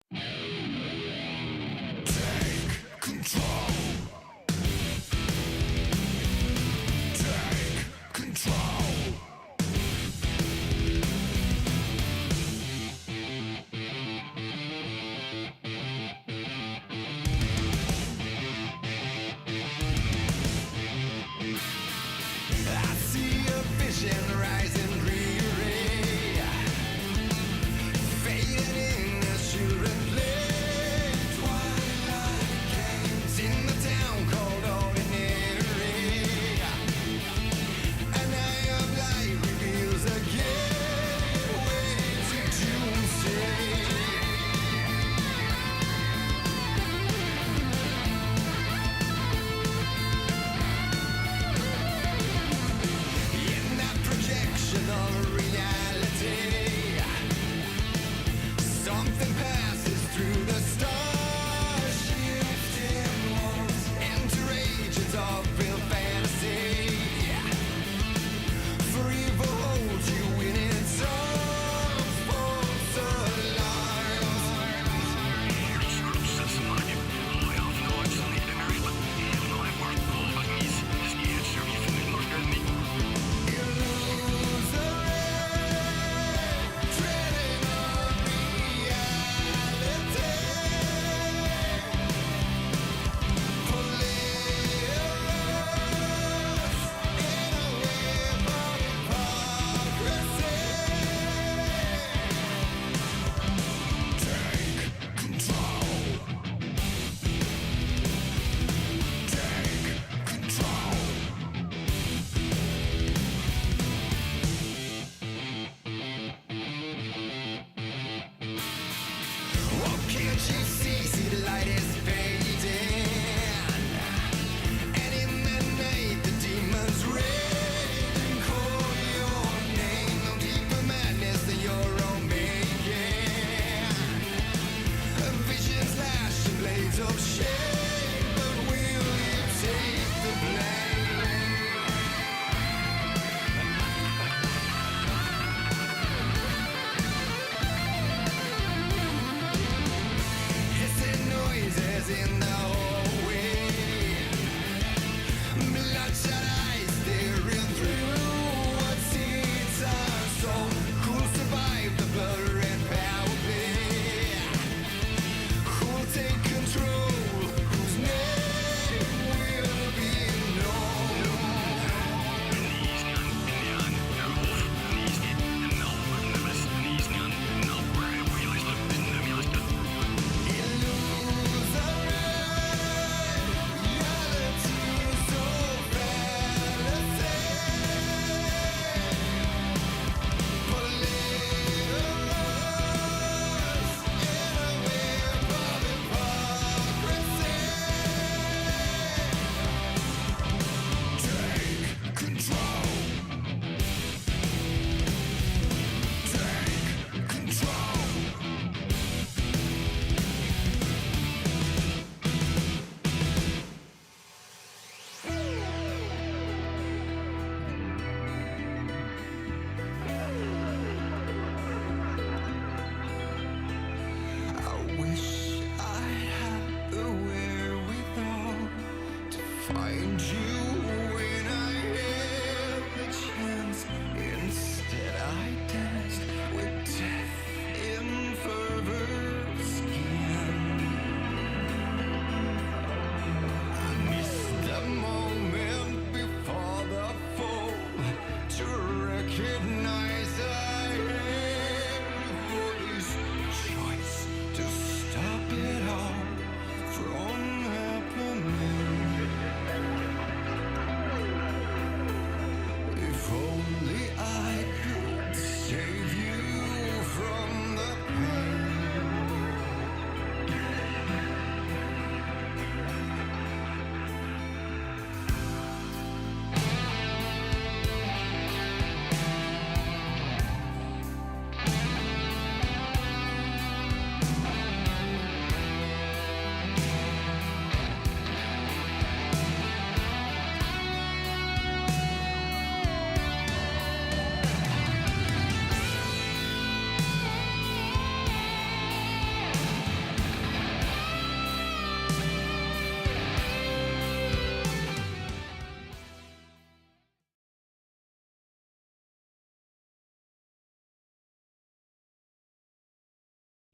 Take control. Take control. I see a vision rising dreary, fading in assuredly. Twilight games in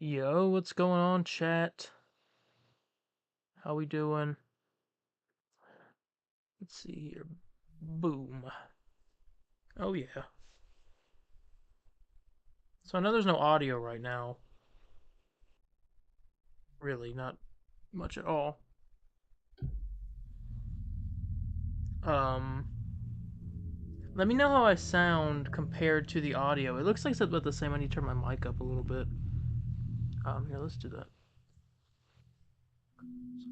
Yo, what's going on, chat? How we doing? Let's see here. Boom. Oh, yeah. So I know there's no audio right now. Really, not much at all. Um, Let me know how I sound compared to the audio. It looks like it's about the same. I need to turn my mic up a little bit. Here, let's do that.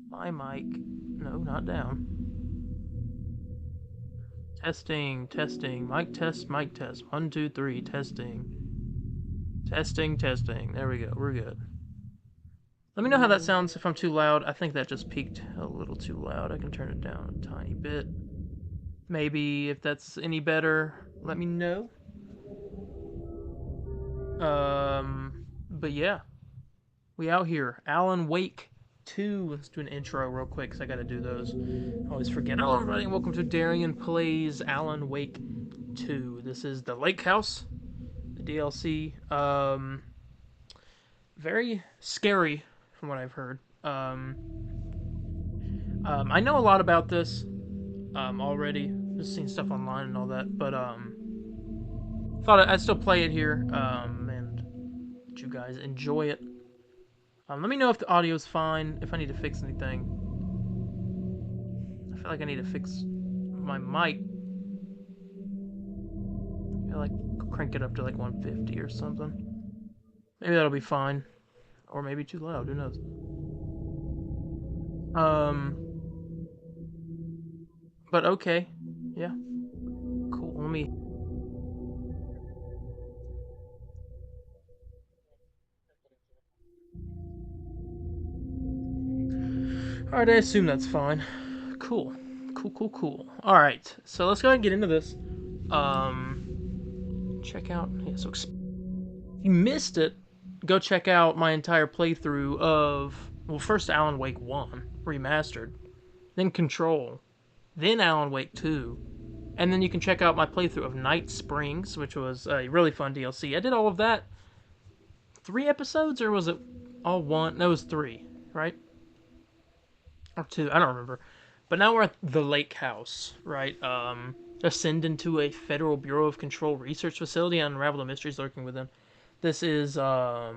My mic. No, not down. Testing, testing. Mic test, mic test. 1, 2, 3, testing. Testing, testing. There we go. We're good. Let me know how that sounds if I'm too loud. I think that just peaked a little too loud. I can turn it down a tiny bit. Maybe if that's any better, let me know. But yeah. We out here. Alan Wake 2. Let's do an intro real quick because I gotta do those. I always forget. Hello, everybody, and welcome to Darien Plays Alan Wake 2. This is the Lake House, the DLC. Very scary from what I've heard. I know a lot about this already. Just seen stuff online and all that, but thought I'd still play it here and let you guys enjoy it. Let me know if the audio's fine, if I need to fix anything. I feel like I need to fix my mic. I like crank it up to like 150 or something. Maybe that'll be fine, or maybe too loud. Who knows? But okay, yeah, cool. Let me. All right, I assume that's fine. Cool, cool. All right, so let's go ahead and get into this. Check out. Yeah, so if you missed it, go check out my entire playthrough of first Alan Wake 1 remastered, then Control, then Alan Wake 2, and then you can check out my playthrough of Night Springs, which was a really fun DLC. I did all of that 3 episodes, or was it all one? No, it was 3, right? Or 2, I don't remember. But now we're at the Lake House, right? Ascend into a Federal Bureau of Control research facility and unravel the mysteries lurking within. This is the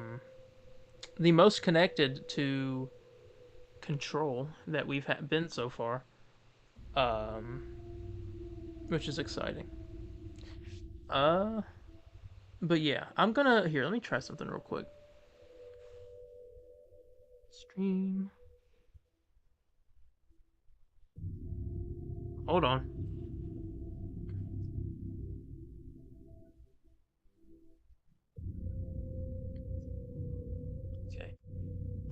most connected to Control that we've been so far, which is exciting. But yeah, I'm gonna here. Let me try something real quick. Stream. Hold on. Okay,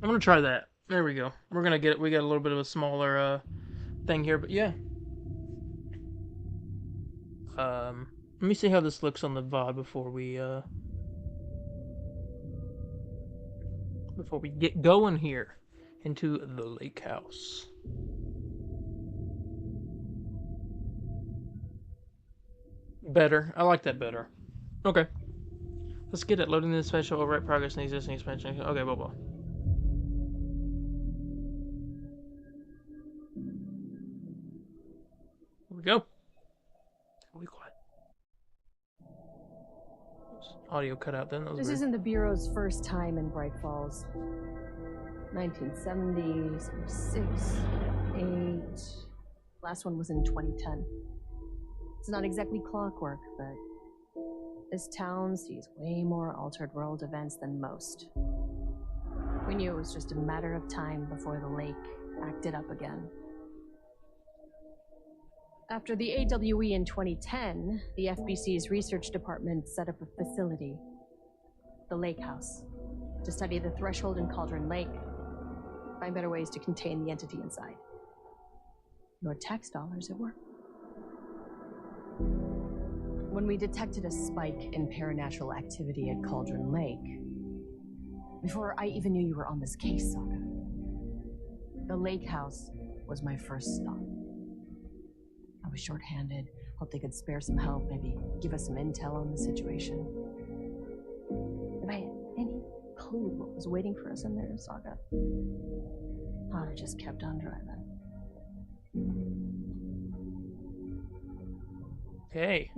I'm gonna try that. There we go. We're gonna get. We got a little bit of a smaller thing here, but yeah. Let me see how this looks on the VOD before we get going here into the lake house. Better. I like that better. Okay. Let's get it. Loading the special overwrite progress in the existing expansion. Okay, blah. Here we go. We quiet. Audio cut out then. That was This weird. isn't the Bureau's first time in Bright Falls. 1970, 76, 8. Last one was in 2010. It's not exactly clockwork, but this town sees way more altered world events than most. We knew it was just a matter of time before the lake acted up again. After the AWE in 2010, the FBC's research department set up a facility, the Lake House, to study the threshold in Cauldron Lake, find better ways to contain the entity inside. Your tax dollars at work. When we detected a spike in paranatural activity at Cauldron Lake, before I even knew you were on this case, Saga, the Lake House was my first stop. I was short-handed, hoped they could spare some help, maybe give us some intel on the situation. If I had any clue what was waiting for us in there, Saga. I just kept on driving. Okay.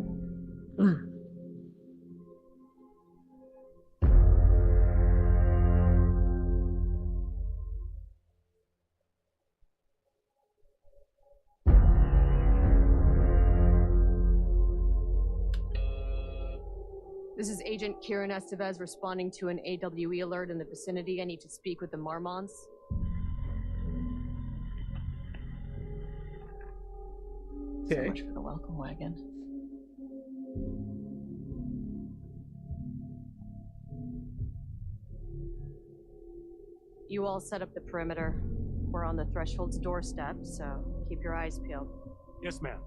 This is Agent Kieran Estevez responding to an AWE alert in the vicinity. I need to speak with the Marmonts. So Okay. much for the welcome wagon. You all set up the perimeter. We're on the threshold's doorstep, so keep your eyes peeled. Yes, ma'am.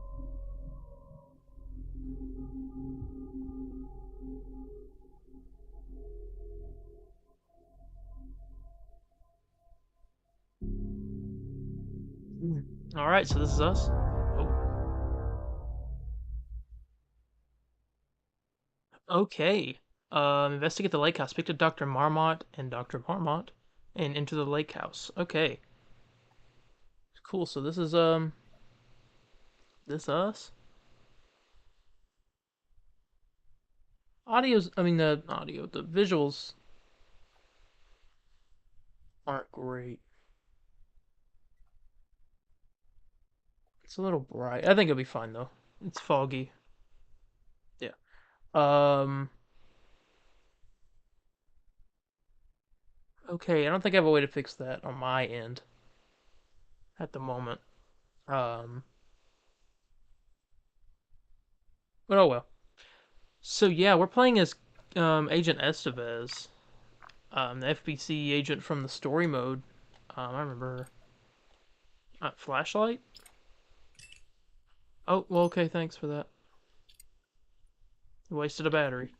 All right, so this is us. Oh. Okay. Investigate the lake house. Speak to Dr. Marmot and Dr. Marmot, and enter the lake house. Okay. Cool. So this is this us. Audio's. I mean the audio. The visuals aren't great. It's a little bright. I think it'll be fine though. It's foggy. Yeah. Okay, I don't think I have a way to fix that on my end at the moment. But oh well. So yeah, we're playing as Agent Estevez, the FBC agent from the story mode. I remember her. Flashlight? Oh, well, okay, thanks for that. You wasted a battery.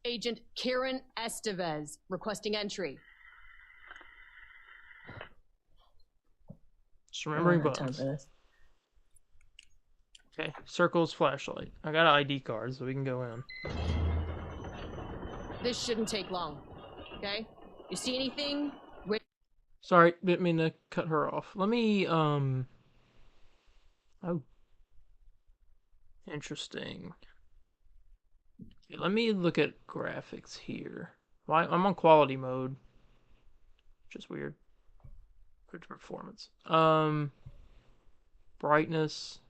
Agent Kieran Estevez, requesting entry. Just remembering I don't have time buttons. for this. Okay, circles, flashlight. I got an ID card, so we can go in. This shouldn't take long, okay? You see anything? Sorry, didn't mean to cut her off. Let me, Oh. Interesting. Okay, let me look at graphics here. Why I'm on quality mode. Which is weird. Good performance. Brightness.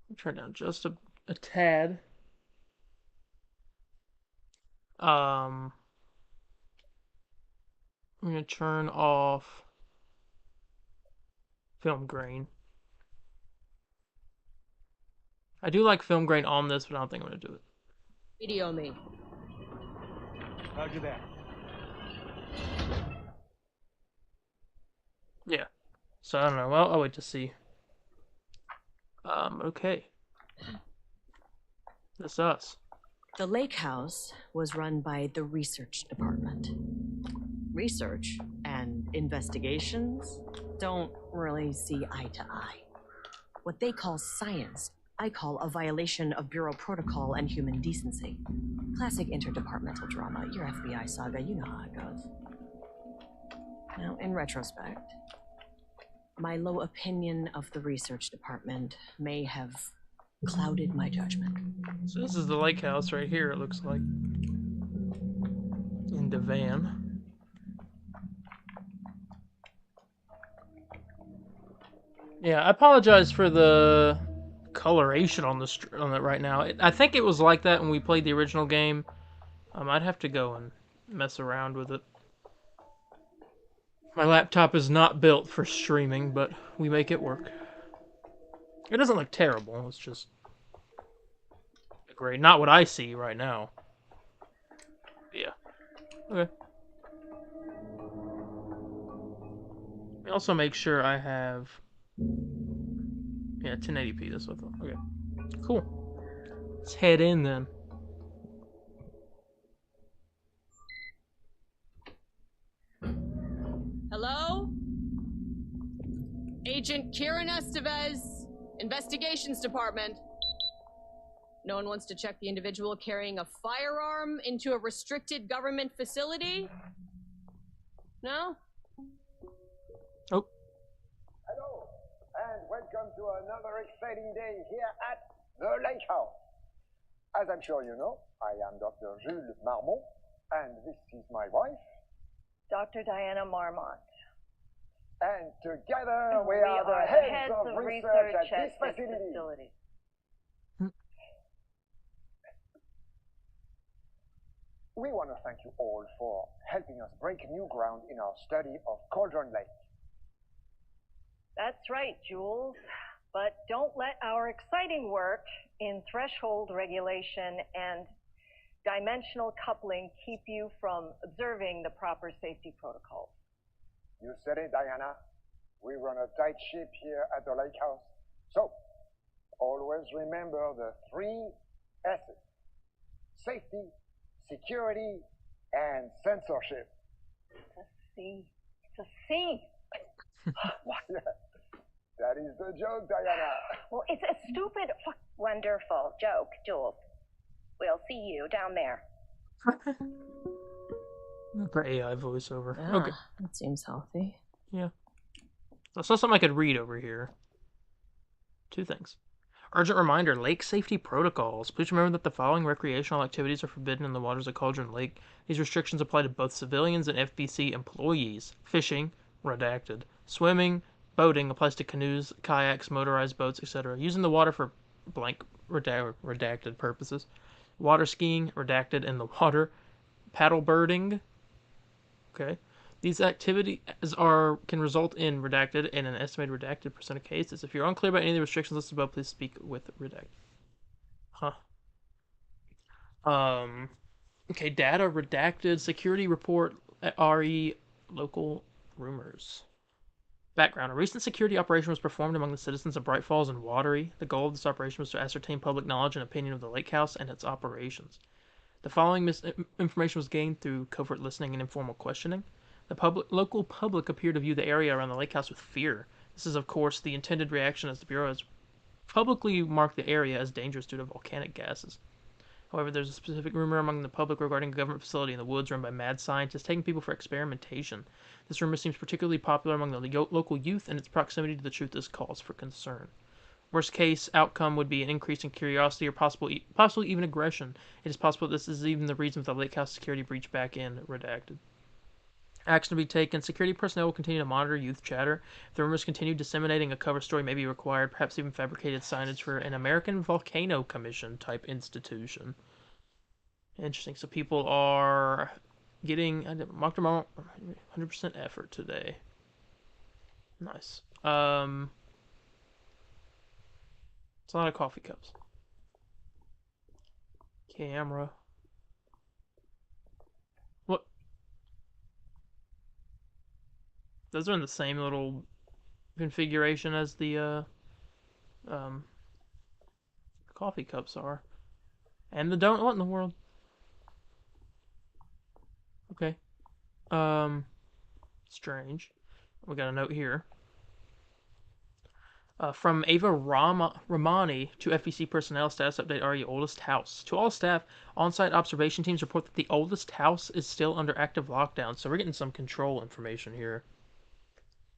I'll turn down just a tad. I'm gonna turn off film grain. I do like film grain on this, but I don't think I'm gonna do it. Radio me. Roger that. Yeah. So I don't know. Well, I'll wait to see. Okay. That's us. The lake house was run by the research department. Research and investigations don't really see eye to eye. What they call science, I call a violation of Bureau protocol and human decency. Classic interdepartmental drama. Your FBI saga, you know how it goes. Now, in retrospect, my low opinion of the research department may have clouded my judgment. So this is the lake house right here, it looks like. In the van. Yeah, I apologize for the coloration on it right now. I think it was like that when we played the original game. I'd have to go and mess around with it. My laptop is not built for streaming, but we make it work. It doesn't look terrible, it's just great. Not what I see right now. Yeah. Okay. Let me also make sure I have... Yeah, 1080p, that's what I thought. Okay. Cool. Let's head in then. Hello? Agent Kieran Estevez, Investigations Department. No one wants to check the individual carrying a firearm into a restricted government facility? No? Oh. Hello, and welcome to another exciting day here at the Lake House. As I'm sure you know, I am Dr. Jules Marmont, and this is my wife. Dr. Diana Marmont. And together we are the heads of research at this facility. We want to thank you all for helping us break new ground in our study of Cauldron Lake. That's right, Jules. But don't let our exciting work in threshold regulation and dimensional coupling keep you from observing the proper safety protocols. You said it, Diana. We run a tight ship here at the Lake House. So, always remember the 3 S's. Safety, security, and censorship. It's a C. It's a C. That is the joke, Diana. Well, it's a stupid, wonderful joke, Jules. We'll see you down there. For AI voiceover. Yeah, Okay. that seems healthy. Yeah. I saw something I could read over here. 2 things. Urgent reminder, lake safety protocols. Please remember that the following recreational activities are forbidden in the waters of Cauldron Lake. These restrictions apply to both civilians and FBC employees. Fishing, redacted. Swimming, boating applies to canoes, kayaks, motorized boats, etc. Using the water for blank redacted purposes. Water skiing, redacted in the water. Paddle birding. Okay. These activities can result in redacted in an estimated redacted % of cases. If you're unclear about any of the restrictions listed above, please speak with redacted. Huh. Okay, data redacted. Security report at RE local rumors. Background. A recent security operation was performed among the citizens of Bright Falls and Watery. The goal of this operation was to ascertain public knowledge and opinion of the lake house and its operations. The following information was gained through covert listening and informal questioning. The local public appeared to view the area around the lake house with fear. This is, of course, the intended reaction as the Bureau has publicly marked the area as dangerous due to volcanic gases. However, there's a specific rumor among the public regarding a government facility in the woods run by mad scientists taking people for experimentation. This rumor seems particularly popular among the local youth, and its proximity to the truth is cause for concern. Worst case outcome would be an increase in curiosity or possibly even aggression. It is possible this is even the reason for the lake house security breach back in redacted. Action to be taken. Security personnel will continue to monitor youth chatter. If the rumors continue, disseminating a cover story may be required, perhaps even fabricated signage for an American Volcano Commission type institution. Interesting. So people are getting 100% effort today. Nice. It's a lot of coffee cups. Camera. What? Those are in the same little configuration as the coffee cups are. And the donut. What in the world? Okay. Strange. We got a note here. From Ava Ramani to FEC personnel, status update RE oldest house. To all staff, on-site observation teams report that the oldest house is still under active lockdown, so we're getting some control information here.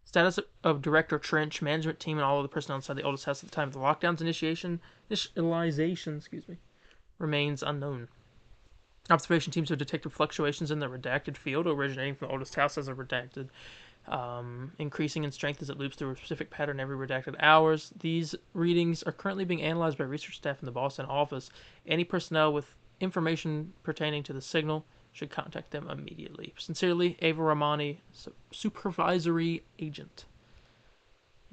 Status of Director Trench, management team, and all of the personnel inside the oldest house at the time of the lockdown's initialization, remains unknown. Observation teams have detected fluctuations in the redacted field originating from the oldest house as a redacted, increasing in strength as it loops through a specific pattern every redacted hours. These readings are currently being analyzed by research staff in the Boston office. Any personnel with information pertaining to the signal should contact them immediately. Sincerely, Ava Ramani, supervisory agent.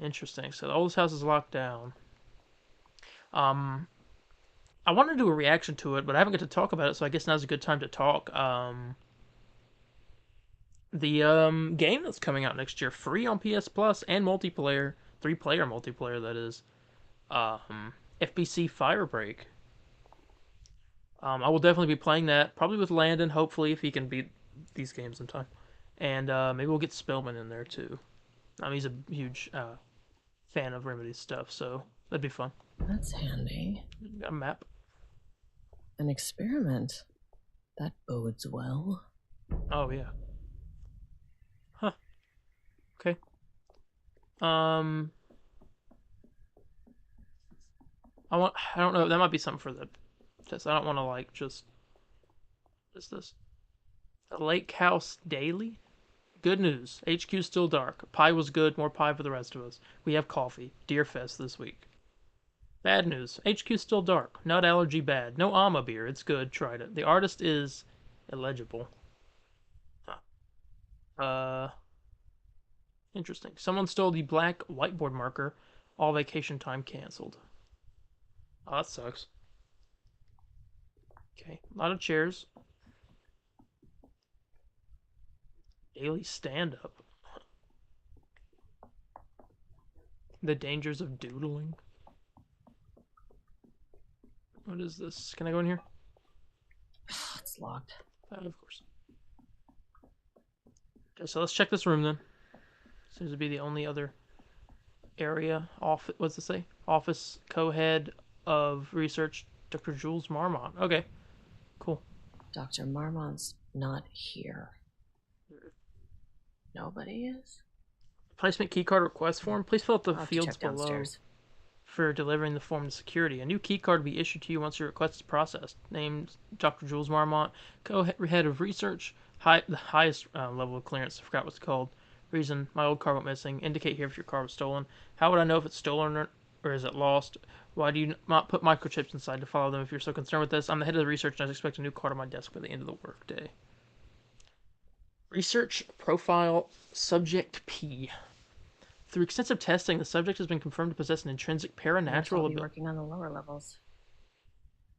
Interesting. So the oldest house is locked down. I want to do a reaction to it, but I haven't got to talk about it, so I guess now's a good time to talk. The game that's coming out next year, free on PS Plus and multiplayer, 3-player multiplayer, that is, FBC Firebreak. I will definitely be playing that, probably with Landon, hopefully, if he can beat these games in time. And maybe we'll get Spellman in there, too. He's a huge fan of Remedy's stuff, so that'd be fun. That's handy. Got a map. An experiment. That bodes well. Oh, yeah. Huh. Okay. I don't know, that might be something for the test. I don't want to, like, just... What is this? The Lake House Daily? Good news. HQ's still dark. Pie was good, more pie for the rest of us. We have coffee. Deerfest this week. Bad news. HQ's still dark. Nut allergy bad. No Ama beer. It's good. Tried it. The artist is illegible. Interesting. Someone stole the black whiteboard marker. All vacation time canceled. Oh, that sucks. Okay. A lot of chairs. Daily stand-up. The dangers of doodling. What is this? Can I go in here? It's locked. Of course. Okay, so let's check this room then. Seems to be the only other area. What's it say? Office co-head of research, Dr. Jules Marmont. Okay, cool. Dr. Marmont's not here. Nobody is? Placement keycard request form. Please fill out the I'll have to fields check below downstairs. for delivering the form to security. A new keycard will be issued to you once your request is processed. Named Dr. Jules Marmont, co-head of research, the highest level of clearance. I forgot what it's called. Reason, my old card went missing. Indicate here if your card was stolen. How would I know if it's stolen or is it lost? Why do you not put microchips inside to follow them if you're so concerned with this? I'm the head of the research and I expect a new card on my desk by the end of the workday. Research profile subject P. Through extensive testing, the subject has been confirmed to possess an intrinsic paranatural I'll be ability. working on the lower levels.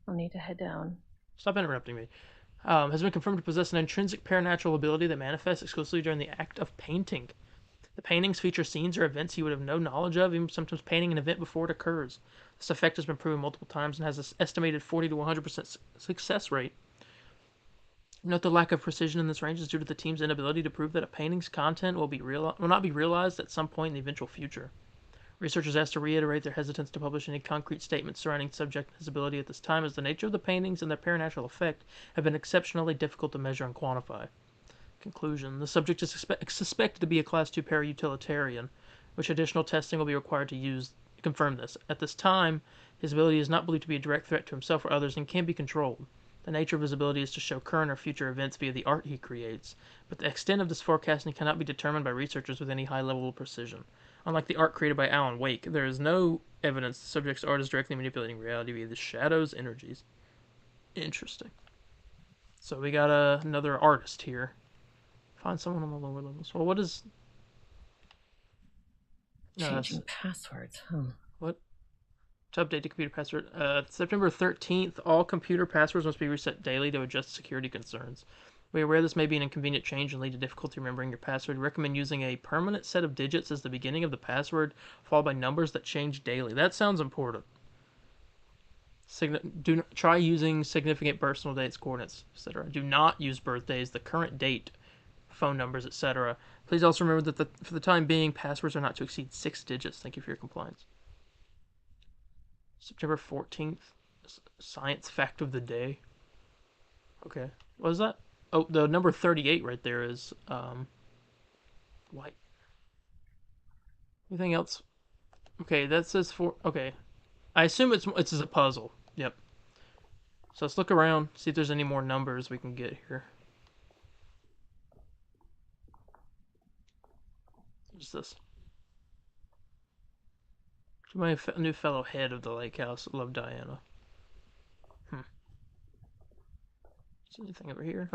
I'll need to head down. Stop interrupting me. Has been confirmed to possess an intrinsic paranatural ability that manifests exclusively during the act of painting. The paintings feature scenes or events he would have no knowledge of, even sometimes painting an event before it occurs. This effect has been proven multiple times and has an estimated 40 to 100% success rate. Note the lack of precision in this range is due to the team's inability to prove that a painting's content will not be realized at some point in the eventual future. Researchers asked to reiterate their hesitance to publish any concrete statements surrounding the subject and his ability at this time, as the nature of the paintings and their paranatural effect have been exceptionally difficult to measure and quantify. Conclusion. The subject is suspected to be a Class 2 para-utilitarian, which additional testing will be required to confirm this. At this time, his ability is not believed to be a direct threat to himself or others and can be controlled. The nature of his ability is to show current or future events via the art he creates, but the extent of this forecasting cannot be determined by researchers with any high level of precision. Unlike the art created by Alan Wake, there is no evidence the subject's art is directly manipulating reality via the shadow's energies. Interesting. So we got another artist here. Find someone on the lower levels. Well, what is... Changing passwords, huh? What? To update the computer password. September 13th, all computer passwords must be reset daily to adjust security concerns. We are aware this may be an inconvenient change and lead to difficulty remembering your password. We recommend using a permanent set of digits as the beginning of the password, followed by numbers that change daily. That sounds important. Try using significant personal dates, coordinates, etc. Do not use birthdays, the current date, phone numbers, etc. Please also remember that for the time being, passwords are not to exceed 6 digits. Thank you for your compliance. September 14th, science fact of the day. Okay, what is that? Oh, the number 38 right there is white. Anything else? Okay, that says okay. I assume it's a puzzle. Yep. So let's look around, see if there's any more numbers we can get here. What's this? To my new fellow head of the lake house, love Diana. Is there anything over here?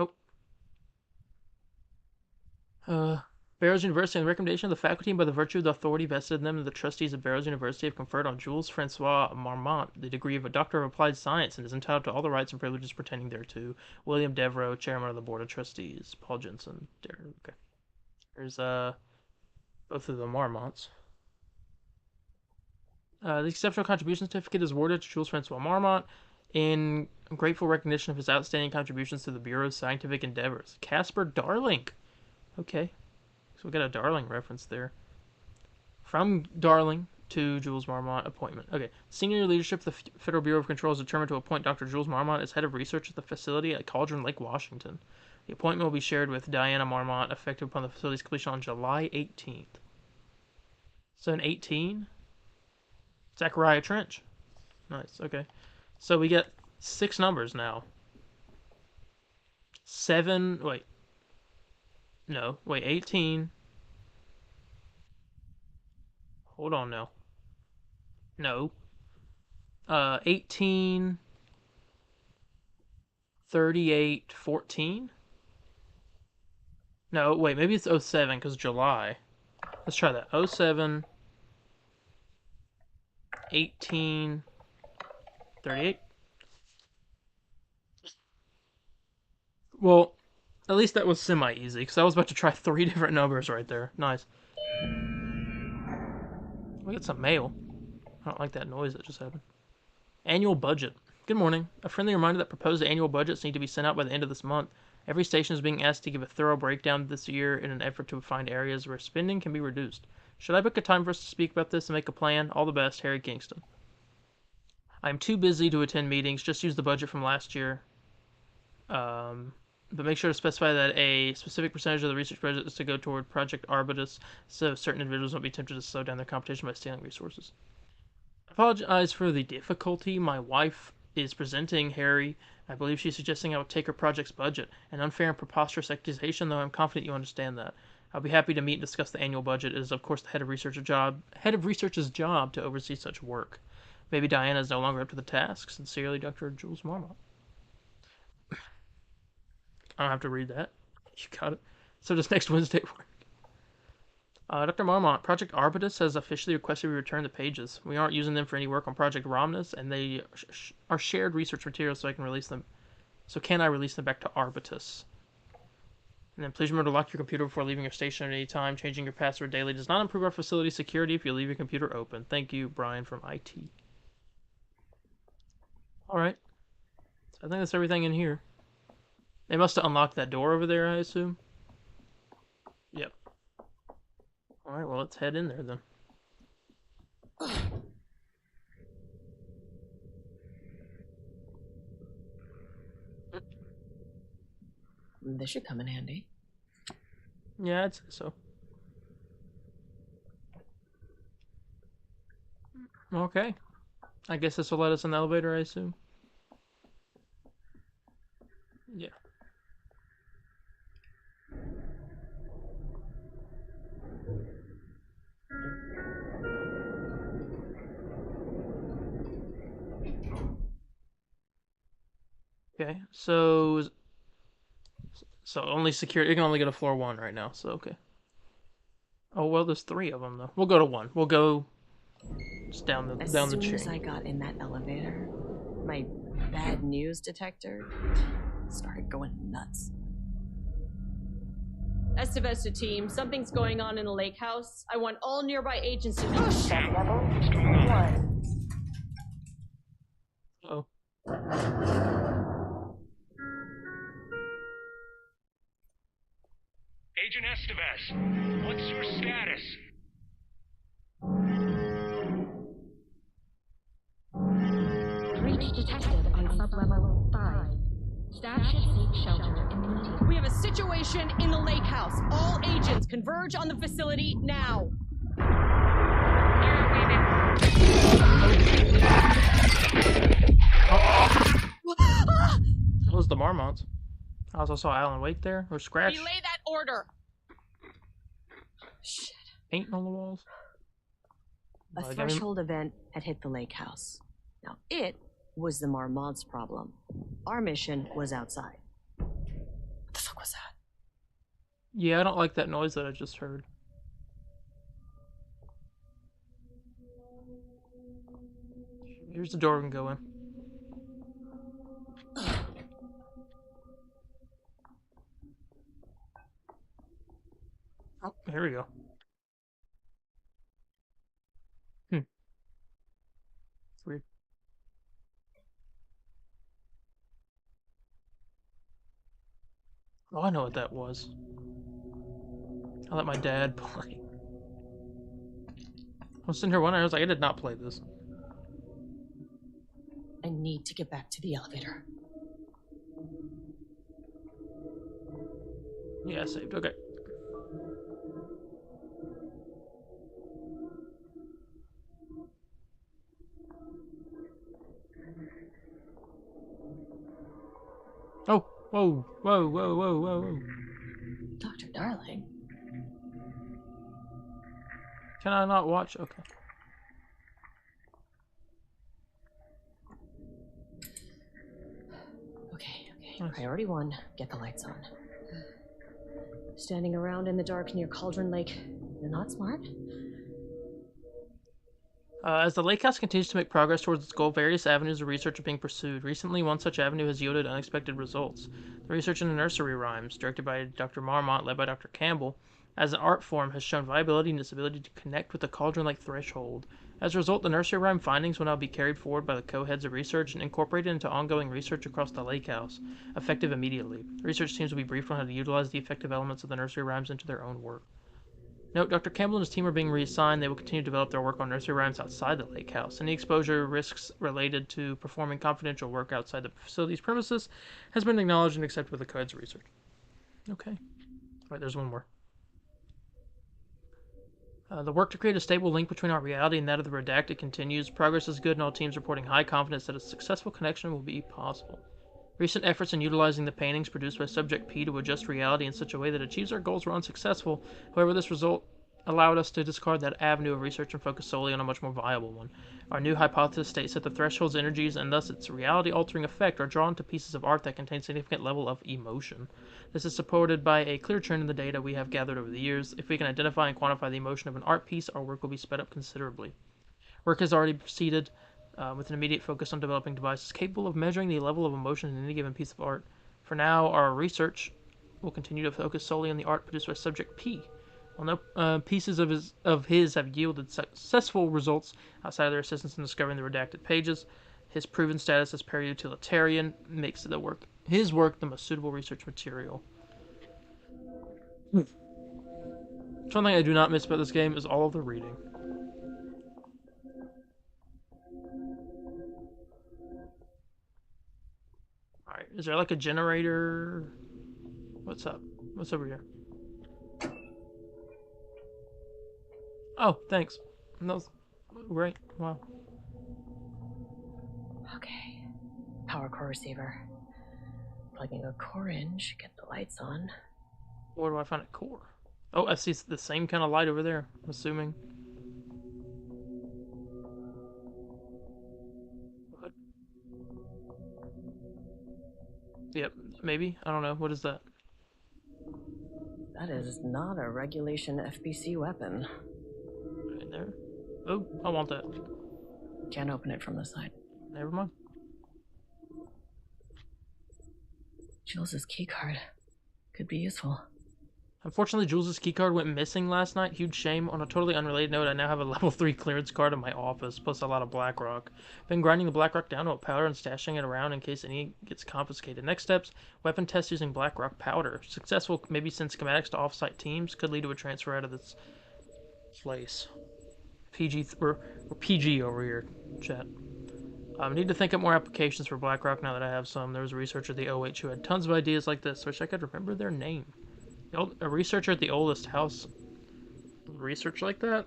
Barrows University, on the recommendation of the faculty and by the virtue of the authority vested in them, the trustees of Barrows University have conferred on Jules Francois Marmont the degree of a Doctor of Applied Science and is entitled to all the rights and privileges pertaining thereto. William Devereaux, Chairman of the Board of Trustees. Paul Jensen. Okay. There's both of the Marmonts. The exceptional contribution certificate is awarded to Jules Francois Marmont in grateful recognition of his outstanding contributions to the Bureau's scientific endeavors. Caspar Darling. Okay. So we got a Darling reference there. From Darling, to Jules Marmont appointment. Okay. Senior leadership of the Federal Bureau of Control is determined to appoint Dr. Jules Marmont as head of research at the facility at Cauldron Lake, Washington. The appointment will be shared with Diana Marmont, effective upon the facility's completion on July 18th. So in 18? Zachariah Trench. Nice, okay. So we get 6 numbers now. 7, wait. No, wait, 18. Hold on now. No. 18, 38, 14? No, wait, maybe it's 07 because July. Let's try that. 07, 18, 38. Well, at least that was semi-easy, because I was about to try 3 different numbers right there. Nice. We got some mail. I don't like that noise that just happened. Annual budget. Good morning. A friendly reminder that proposed annual budgets need to be sent out by the end of this month. Every station is being asked to give a thorough breakdown this year in an effort to find areas where spending can be reduced. Should I book a time for us to speak about this and make a plan? All the best, Harry Kingston. I'm too busy to attend meetings. Just use the budget from last year. But make sure to specify that a specific percentage of the research budget is to go toward Project Arbutus, so certain individuals won't be tempted to slow down their competition by stealing resources. I apologize for the difficulty. My wife is presenting Harry. I believe she's suggesting I would take her project's budget. An unfair and preposterous accusation, though I'm confident you understand that. I'll be happy to meet and discuss the annual budget. It is, of course, the head of research's job to oversee such work. Maybe Diana is no longer up to the task. Sincerely, Dr. Jules Marmont. I don't have to read that. You got it. So does next Wednesday work? Dr. Marmont, Project Arbutus has officially requested we return the pages. We aren't using them for any work on Project Romnus, and they are shared research materials, so I can release them. So can I release them back to Arbutus? And then please remember to lock your computer before leaving your station at any time. Changing your password daily does not improve our facility security if you leave your computer open. Thank you, Brian from IT. Alright. So I think that's everything in here. They must have unlocked that door over there, I assume. Yep. Alright, well, let's head in there then. This should come in handy. Yeah, I'd say so. Okay. I guess this will let us in the elevator, I assume. Yeah. Okay, so only security. You can only go to floor 1 right now. So okay. Oh well, there's 3 of them though. We'll go to 1. We'll go just down the As chain. soon as I got in that elevator, my bad news detector started going nuts. Estevesta team, something's going on in the lake house. I want all nearby agents to know. Sub-level 1. Oh. Agent Estevez, what's your status? Breach detected on sub-level 5. Staff should seek shelter immediately. We have a situation in the lake house. All agents converge on the facility now. That was the Marmonts. I also saw Alan Wake there, or Scratch. Relay that order. Shit. Painting on the walls. A threshold event had hit the lake house. Now, it was the Marmont's problem. Our mission was outside. What the fuck was that? Yeah, I don't like that noise that I just heard. Here's the door we can go in. Oh, here we go. Weird. Oh, I know what that was. I let my dad play. was sitting here wondering, I was like, I did not play this. I need to get back to the elevator. Yeah, saved. Okay. Oh, whoa, whoa, whoa, whoa, whoa, whoa. Dr. Darling. Can I not watch? Okay. Okay. Nice. Priority 1, get the lights on. Standing around in the dark near Cauldron Lake, you're not smart? As the lake house continues to make progress towards its goal, various avenues of research are being pursued. Recently, one such avenue has yielded unexpected results. The research into nursery rhymes, directed by Dr. Marmont, led by Dr. Campbell, as an art form, has shown viability in its ability to connect with the Cauldron Lake threshold. As a result, the nursery rhyme findings will now be carried forward by the co-heads of research and incorporated into ongoing research across the lake house, effective immediately. Research teams will be briefed on how to utilize the effective elements of the nursery rhymes into their own work. Note, Dr. Campbell and his team are being reassigned. They will continue to develop their work on nursery rhymes outside the lake house. Any exposure risks related to performing confidential work outside the facility's premises has been acknowledged and accepted with the co-heads of research. Okay. All right, there's one more. The work to create a stable link between our reality and that of the redacted continues. Progress is good, and all teams reporting high confidence that a successful connection will be possible. Recent efforts in utilizing the paintings produced by Subject P to adjust reality in such a way that achieves our goals were unsuccessful. However, this result allowed us to discard that avenue of research and focus solely on a much more viable one. Our new hypothesis states that the threshold's energies and thus its reality-altering effect are drawn to pieces of art that contain significant level of emotion. This is supported by a clear trend in the data we have gathered over the years. If we can identify and quantify the emotion of an art piece, our work will be sped up considerably. Work has already proceeded with an immediate focus on developing devices capable of measuring the level of emotion in any given piece of art. For now, our research will continue to focus solely on the art produced by Subject P. While no pieces of his have yielded successful results outside of their assistance in discovering the redacted pages, his proven status as peri-utilitarian makes his work the most suitable research material. One thing I do not miss about this game is all of the reading. Alright, is there like a generator? What's up? What's over here? Oh, thanks. That was great. Wow. Okay. Power core receiver. Plugging a core in should get the lights on. Where do I find a core? Oh, I see the same kind of light over there, I'm assuming. What? Yep, maybe. I don't know. What is that? That is not a regulation FBC weapon. Right there. Oh, I want that. Can't open it from the side. Never mind. Jules's keycard. Could be useful. Unfortunately, Jules' keycard went missing last night. Huge shame. On a totally unrelated note, I now have a level 3 clearance card in my office, plus a lot of Blackrock. Been grinding the Blackrock down to a powder and stashing it around in case any gets confiscated. Next steps, weapon test using Blackrock powder. Successful, maybe send schematics to off-site teams. Could lead to a transfer out of this place. We're PG over here, chat. Need to think up more applications for Blackrock now that I have some. There was a researcher at the OH who had tons of ideas like this. Wish I could remember their name. A researcher at the oldest house. Research like that?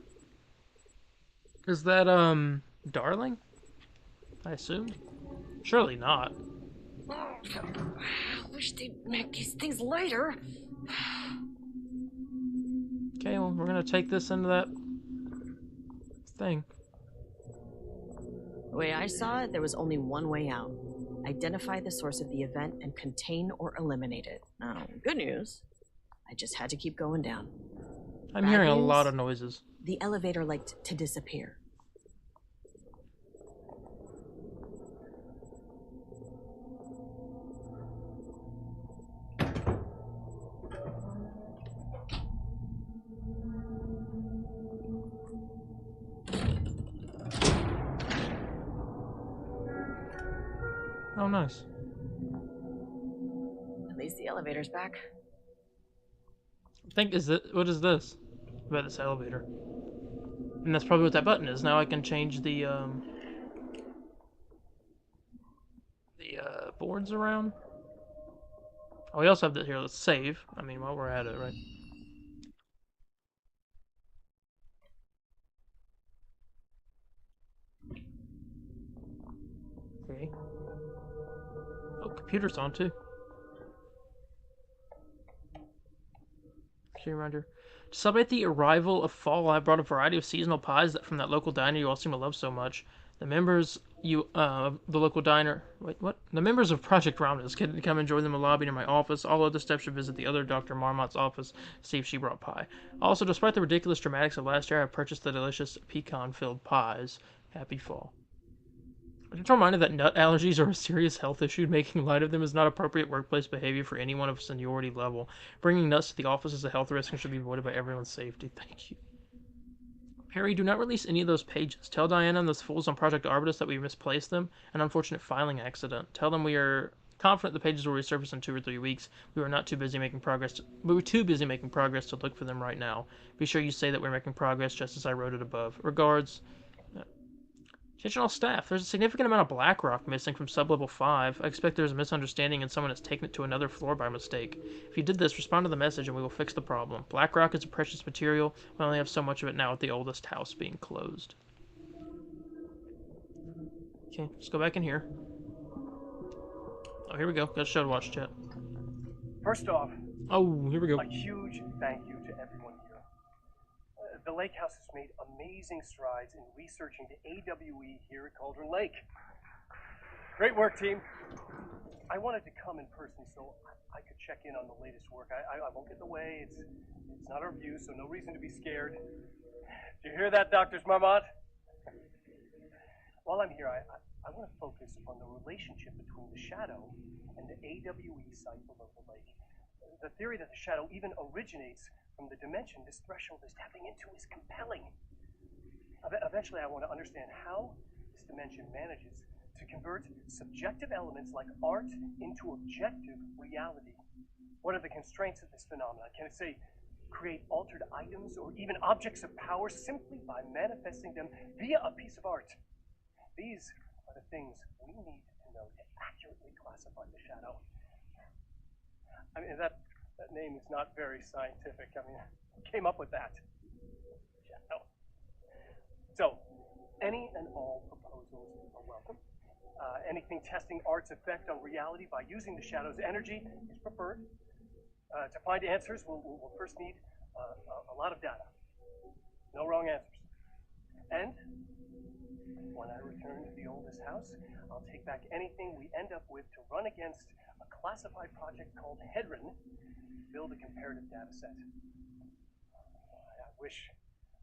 Is that, Darling? I assume? Surely not. I wish they'd make these things lighter. Okay, well, we're gonna take this into that thing. The way I saw it, there was only one way out. Identify the source of the event and contain or eliminate it. Now, good news. I just had to keep going down. I'm Bad hearing a news, lot of noises. The elevator liked to disappear. Oh, nice. At least the elevator's back. What is this? About this elevator? And that's probably what that button is. Now I can change the boards around. Oh, we also have this here. Let's save. I mean, while we're at it, right? Okay. Oh, computer's on too. Okay, reminder. To celebrate the arrival of fall, I brought a variety of seasonal pies from that local diner you all seem to love so much. The members the local diner. Wait, what? The members of Project Ramdas can come and join them in the lobby near my office. All other steps should visit the other Dr. Marmot's office to see if she brought pie. Also, despite the ridiculous dramatics of last year, I purchased the delicious pecan-filled pies. Happy fall. I'm just reminded that nut allergies are a serious health issue. Making light of them is not appropriate workplace behavior for anyone of seniority level. Bringing nuts to the office is a health risk and should be avoided by everyone's safety. Thank you. Harry, do not release any of those pages. Tell Diana and those fools on Project Arbutus that we misplaced them. An unfortunate filing accident. Tell them we are confident the pages will resurface in 2 or 3 weeks. We were too busy making progress to look for them right now. Be sure you say that we're making progress just as I wrote it above. Regards. Attention all staff. There's a significant amount of black rock missing from sub-level 5. I expect there's a misunderstanding and someone has taken it to another floor by mistake. If you did this, respond to the message and we will fix the problem. Black rock is a precious material. We only have so much of it now with the oldest house being closed. Okay, let's go back in here. Oh, here we go. Got a show to watch, chat. First off, oh, here we go. A huge thank you to everyone here. The Lake House has made amazing strides in researching the AWE here at Cauldron Lake. Great work, team. I wanted to come in person so I could check in on the latest work. I won't get in the way. It's not our view, so no reason to be scared. Do you hear that, Dr. Marmot? While I'm here, I want to focus on the relationship between the shadow and the AWE site below the lake. The theory that the shadow even originates from the dimension this threshold is tapping into is compelling. Eventually, I want to understand how this dimension manages to convert subjective elements like art into objective reality. What are the constraints of this phenomenon? Can it, say, create altered items or even objects of power simply by manifesting them via a piece of art? These are the things we need to know to accurately classify the shadow. I mean, that name is not very scientific. I mean, who came up with that? Shadow. So, any and all proposals are welcome. Anything testing art's effect on reality by using the shadow's energy is preferred. To find answers, we'll first need a lot of data. No wrong answers. And when I return to the oldest house, I'll take back anything we end up with to run against a classified project called Hedron to build a comparative data set. I wish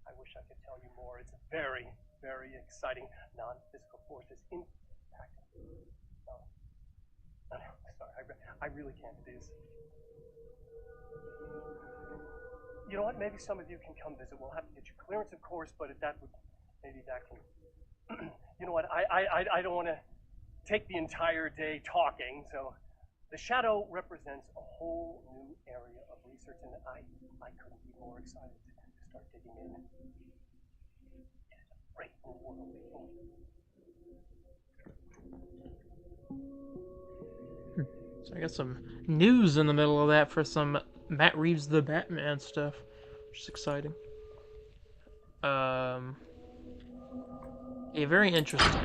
I could tell you more. It's very, very exciting. Non-physical forces impacting. Oh, sorry, I really can't do this. You know what? Maybe some of you can come visit. We'll have to get you clearance, of course, but if that would, maybe that can. You know what? I don't want to take the entire day talking. So, the shadow represents a whole new area of research, and I couldn't be more excited to start digging in. It's a great new world, people. So I got some news in the middle of that for some Matt Reeves the Batman stuff, which is exciting. Yeah, very interesting.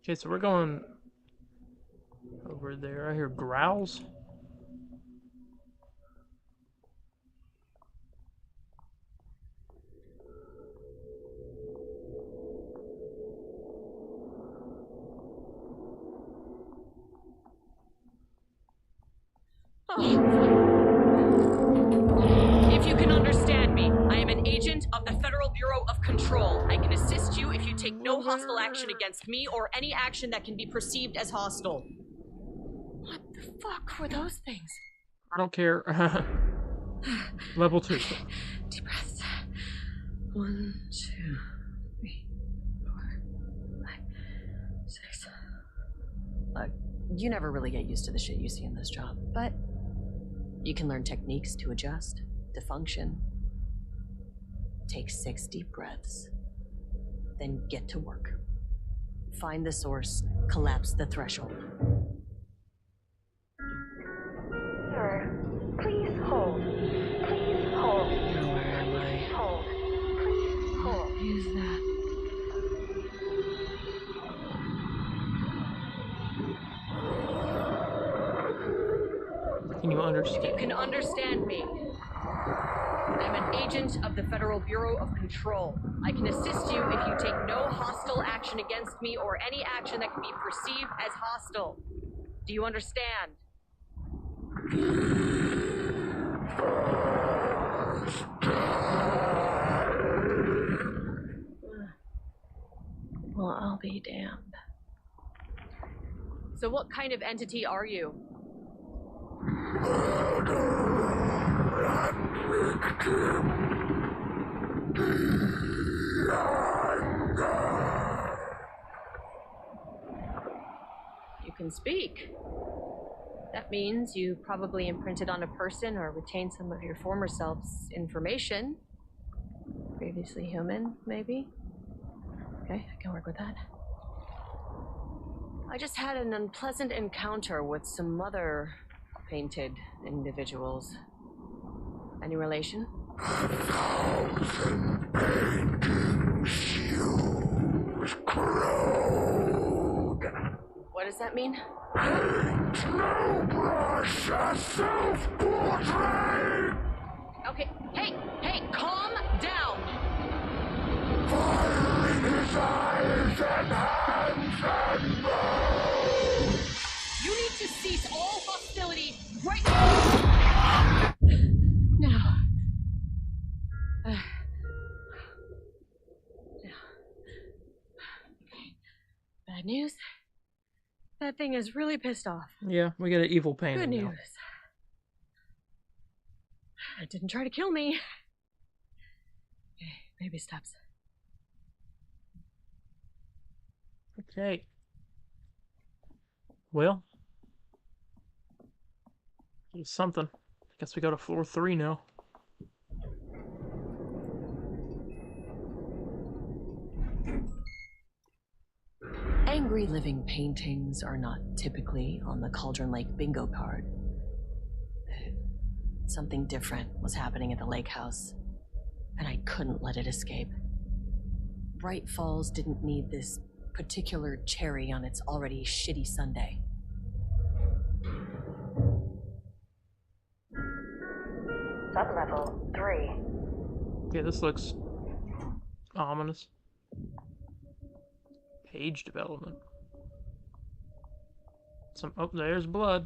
Okay, so we're going over there. I hear growls. If you can understand me, I am an agent of the Federal Bureau of Control. I can assist you if you take no hostile action against me or any action that can be perceived as hostile. What the fuck were those things? I don't care. Level 2. Deep breaths. 1, 2, 3, 4, 5, 6. You never really get used to the shit you see in this job, but you can learn techniques to adjust, to function. Take 6 deep breaths, then get to work. Find the source, collapse the threshold. Sir, please hold. Please hold. Where am I? Hold. Please hold. Is that? Can you understand? If you can understand me, I'm an agent of the Federal Bureau of Control. I can assist you if you take no hostile action against me or any action that can be perceived as hostile. Do you understand? Well, I'll be damned. So what kind of entity are you? You can speak. That means you probably imprinted on a person or retained some of your former self's information. Previously human, maybe? Okay, I can work with that. I just had an unpleasant encounter with some other painted individuals. Any relation? What does that mean? Okay, hey, calm down! You need to cease all hostility right now! Now. Bad news. That thing is really pissed off. Yeah, we get an evil painting. Good news. Now. It didn't try to kill me. Okay, baby steps. Okay. Well, it's something. I guess we go to floor 3 now. Angry living paintings are not typically on the Cauldron Lake bingo card. Something different was happening at the lake house, and I couldn't let it escape. Bright Falls didn't need this particular cherry on its already shitty sundae. Sublevel 3. Yeah, this looks ominous. Page development. Oh, there's blood.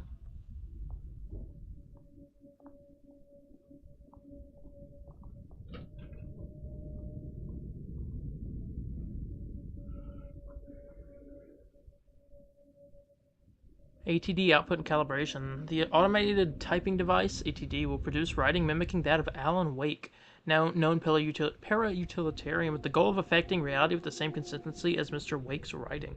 ATD output and calibration. The automated typing device, ATD, will produce writing mimicking that of Alan Wake, now known para-utilitarian, with the goal of affecting reality with the same consistency as Mr. Wake's writing.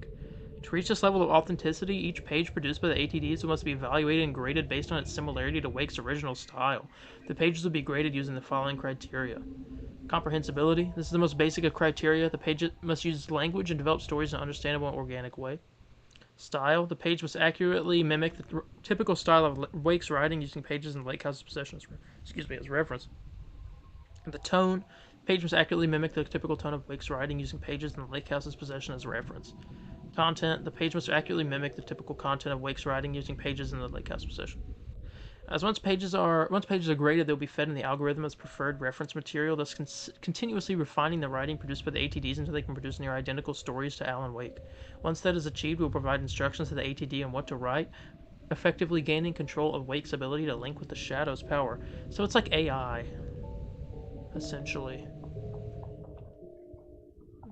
To reach this level of authenticity, each page produced by the ATDs must be evaluated and graded based on its similarity to Wake's original style. The pages will be graded using the following criteria. Comprehensibility. This is the most basic of criteria. The page must use language and develop stories in an understandable and organic way. Style. The page must accurately mimic the typical style of Wake's writing using pages in the Lake House's possession as reference. The tone. The page must accurately mimic the typical tone of Wake's writing using pages in the Lake House's possession as reference. Content. The page must accurately mimic the typical content of Wake's writing using pages in the Lake House possession. As once pages are graded, they will be fed in the algorithm as preferred reference material, thus continuously refining the writing produced by the ATDs until they can produce near identical stories to Alan Wake. Once that is achieved, we will provide instructions to the ATD on what to write, effectively gaining control of Wake's ability to link with the Shadow's power. So it's like AI, essentially.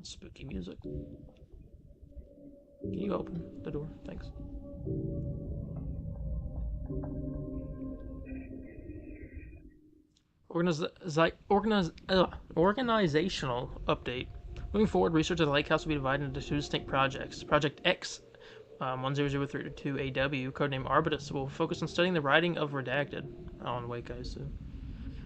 Spooky music. Can you open the door? Thanks. Organizational update. Moving forward, research at the Lake House will be divided into 2 distinct projects. Project X 10032AW, codename Arbitus, will focus on studying the writing of Redacted. Alan Wake, I assume.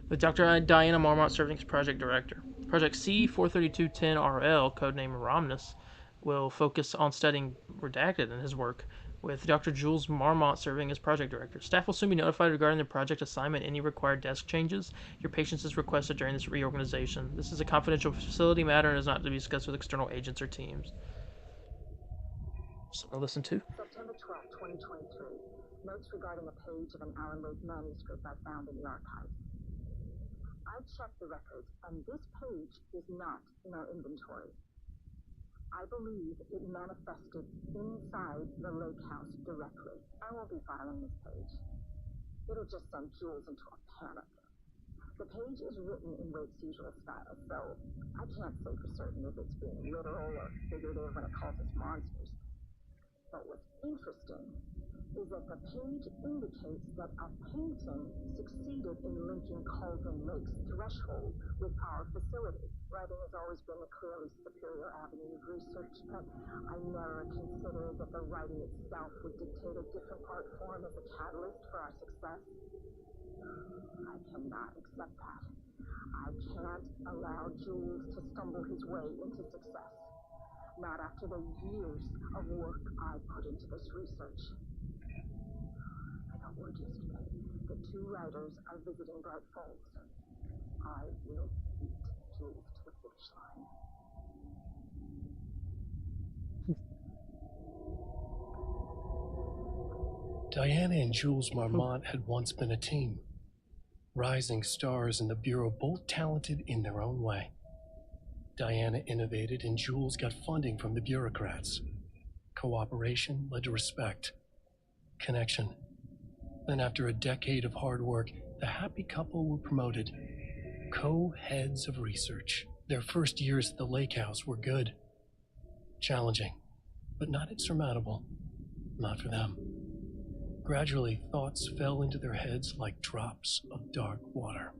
With Dr. Diana Marmont serving as project director. Project C43210RL, codename Romnus, will focus on studying Redacted in his work, with Dr. Jules Marmont serving as project director. Staff will soon be notified regarding the project assignment and any required desk changes. Your patience is requested during this reorganization. This is a confidential facility matter and is not to be discussed with external agents or teams. Something to listen to. September 12, 2023. Notes regarding a page of an Alan Wake manuscript I found in the archives. I checked the records, and this page is not in our inventory. I believe it manifested inside the lake house directly. I won't be filing this page. It'll just send Jules into a panic. The page is written in Wake's usual style, so I can't say for certain if it's being literal or figurative when it calls us monsters. But what's interesting is that the page indicates that a painting succeeded in linking Calvin Lake's threshold with our facility. Writing has always been a clearly superior avenue of research, but I never considered that the writing itself would dictate a different art form as a catalyst for our success. I cannot accept that. I can't allow Jules to stumble his way into success. Not after the years of work I put into this research. I got word yesterday that 2 writers are visiting Bright Falls. I will beat Jules to the finish line. Diana and Jules Marmont had once been a team. Rising stars in the Bureau, both talented in their own way. Diana innovated and Jules got funding from the bureaucrats. Cooperation led to respect. Connection. Then after a decade of hard work, the happy couple were promoted. Co-heads of research. Their first years at the lake house were good. Challenging, but not insurmountable. Not for them. Gradually, thoughts fell into their heads like drops of dark water.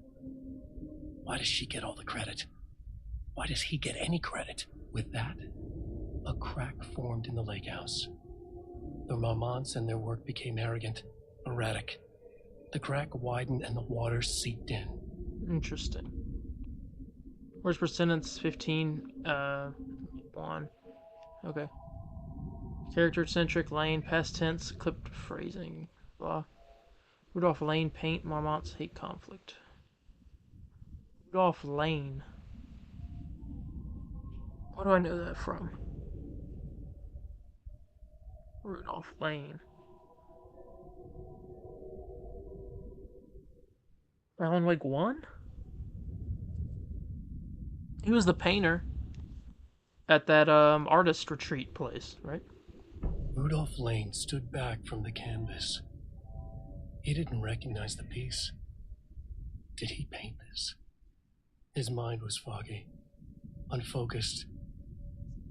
Why does she get all the credit? Why does he get any credit? With that, a crack formed in the lake house. The Marmonts and their work became arrogant, erratic. The crack widened and the water seeped in. Interesting. Where's per sentence? 15, 1. Okay. Character-centric, Lane, past tense, clipped phrasing, blah. Rudolph Lane, paint, Marmont's hate conflict. Rudolph Lane. What do I know that from? Rudolph Lane. Alan Wake 1? He was the painter at that artist retreat place, right? Rudolph Lane stood back from the canvas. He didn't recognize the piece. Did he paint this? His mind was foggy, unfocused.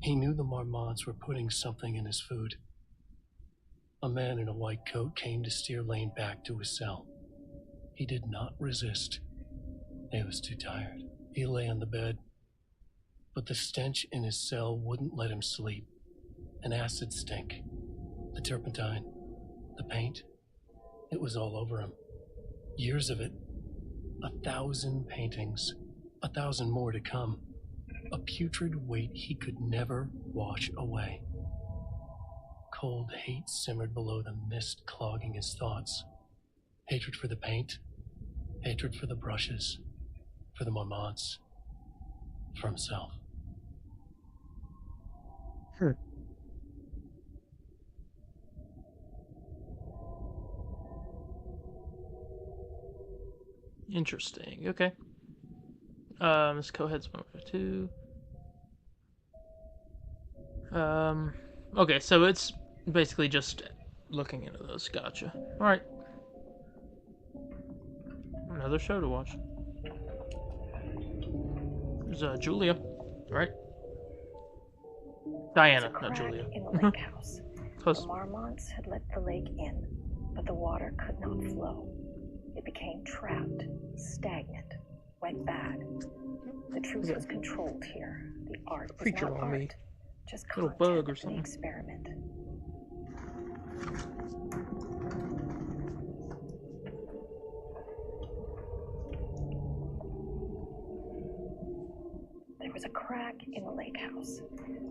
He knew the Marmonts were putting something in his food. A man in a white coat came to steer Lane back to his cell. He did not resist. He was too tired. He lay on the bed, but the stench in his cell wouldn't let him sleep. An acid stink. The turpentine. The paint. It was all over him. Years of it. 1,000 paintings. 1,000 more to come. A putrid weight he could never wash away. Cold hate simmered below the mist clogging his thoughts. Hatred for the paint. Hatred for the brushes. For the Marmonts. For himself. Interesting. Okay. Let's go ahead. 2. Okay, so it's basically just looking into those. Gotcha. All right. Another show to watch. There's Julia, right? Diana, not Julia. In the lake house. Close. The Marmonts had let the lake in, but the water could not flow. It became trapped, stagnant, went bad. The truth was controlled here. The art was Creature not on me. art, just Little content bug or of the something. experiment. There was a crack in the lake house.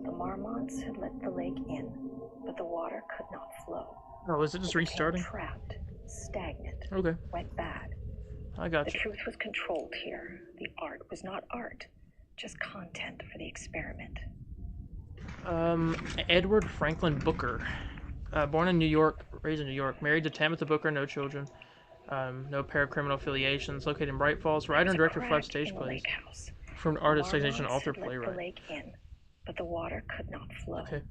The marmots had let the lake in, but the water could not flow. Oh, is it just restarting? Trapped, stagnant, Okay. went bad. I got The you. truth was controlled here. The art was not art, just content for the experiment. Edward Franklin Booker. Born in New York, raised in New York, married to Tabitha Booker, no children, no paracriminal affiliations, located in Bright Falls, writer and director of 5 stage plays. From artist, technician, author, playwright. The lake in, but the water could not flow. Okay.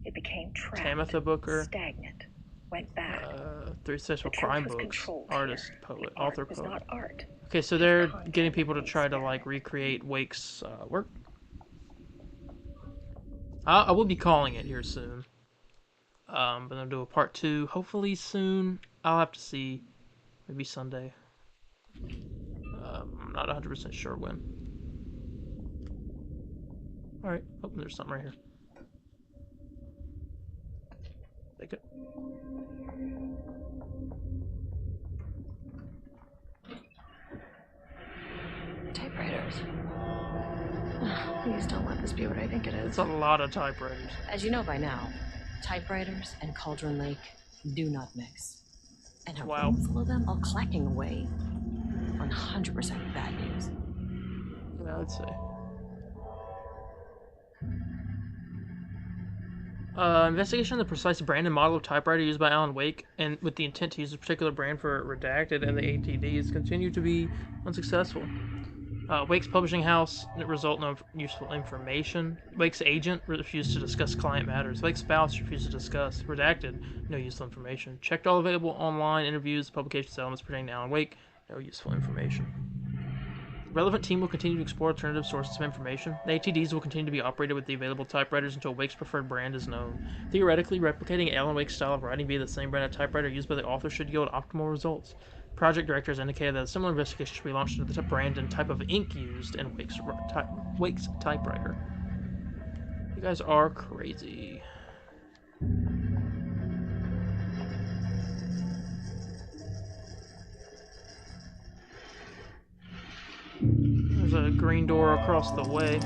It became trapped, Tabitha Booker. stagnant, went bad. 3 successful crime books. Artist, poet, author, was poet. not art. Okay, so they're getting people to try to like recreate Wake's work. I will be calling it here soon. But I'll do a part 2 hopefully soon. I'll have to see. Maybe Sunday. I'm not 100% sure when. Alright, oh, there's something right here. Take it. Typewriters. Please don't let this be what I think it is. It's a lot of typewriters. As you know by now, typewriters and Cauldron Lake do not mix. And a room full of them all clacking away. 100% bad news. Yeah, I'd say. Investigation of the precise brand and model of typewriter used by Alan Wake, and with the intent to use a particular brand for Redacted and the ATDs, continue to be unsuccessful. Wake's publishing house result in no useful information. Wake's agent refused to discuss client matters. Wake's spouse refused to discuss. Redacted, no useful information. Checked all available online interviews, publication settlements pertaining to Alan Wake, no useful information. The relevant team will continue to explore alternative sources of information. The ATDs will continue to be operated with the available typewriters until Wake's preferred brand is known. Theoretically, replicating Alan Wake's style of writing via the same brand of typewriter used by the author should yield optimal results. Project directors indicated that a similar investigation should be launched into the brand and type of ink used in Wake's typewriter. You guys are crazy. There's a green door across the way.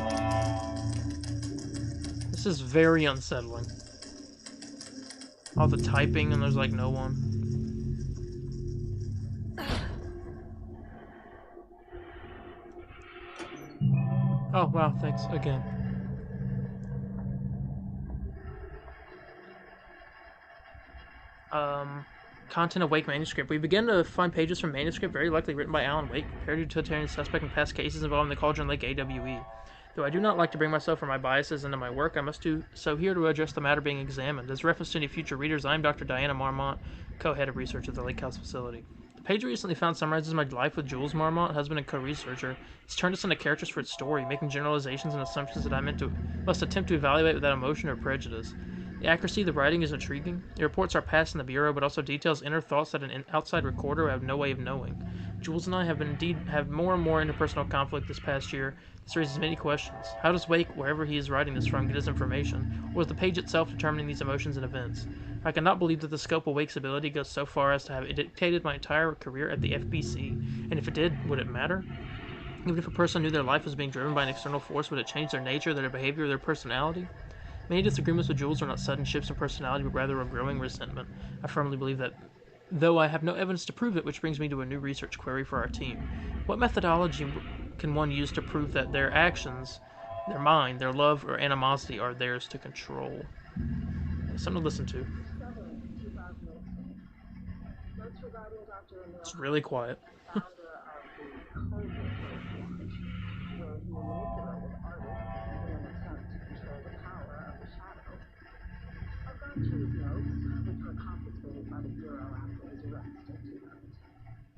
This is very unsettling. All the typing and there's like no one. Oh, wow, thanks again. Content of Wake manuscript. We begin to find pages from manuscript very likely written by Alan Wake, paired utilitarian suspect in past cases involving the Cauldron Lake AWE. Though I do not like to bring myself or my biases into my work, I must do so here to address the matter being examined. As reference to any future readers, I am Dr. Diana Marmont, co-head of research at the Lake House facility. The page we recently found summarizes my life with Jules Marmont, husband and co-researcher. It's turned us into characters for its story, making generalizations and assumptions that I must attempt to evaluate without emotion or prejudice. The accuracy of the writing is intriguing. The reports are passed in the Bureau, but also details inner thoughts that an outside recorder would have no way of knowing. Jules and I have more and more interpersonal conflict this past year. This raises many questions. How does Wake, wherever he is writing this from, get his information? Or is the page itself determining these emotions and events? I cannot believe that the scope of Wake's ability goes so far as to have dictated my entire career at the FBC. And if it did, would it matter? Even if a person knew their life was being driven by an external force, would it change their nature, their behavior, their personality? Many disagreements with Jules are not sudden shifts in personality, but rather a growing resentment. I firmly believe that, though I have no evidence to prove it, which brings me to a new research query for our team. What methodology can one use to prove that their actions, their mind, their love, or animosity are theirs to control? Something to listen to. It's really quiet. To his notes, which were confiscated by the Bureau after his arrest in 2000.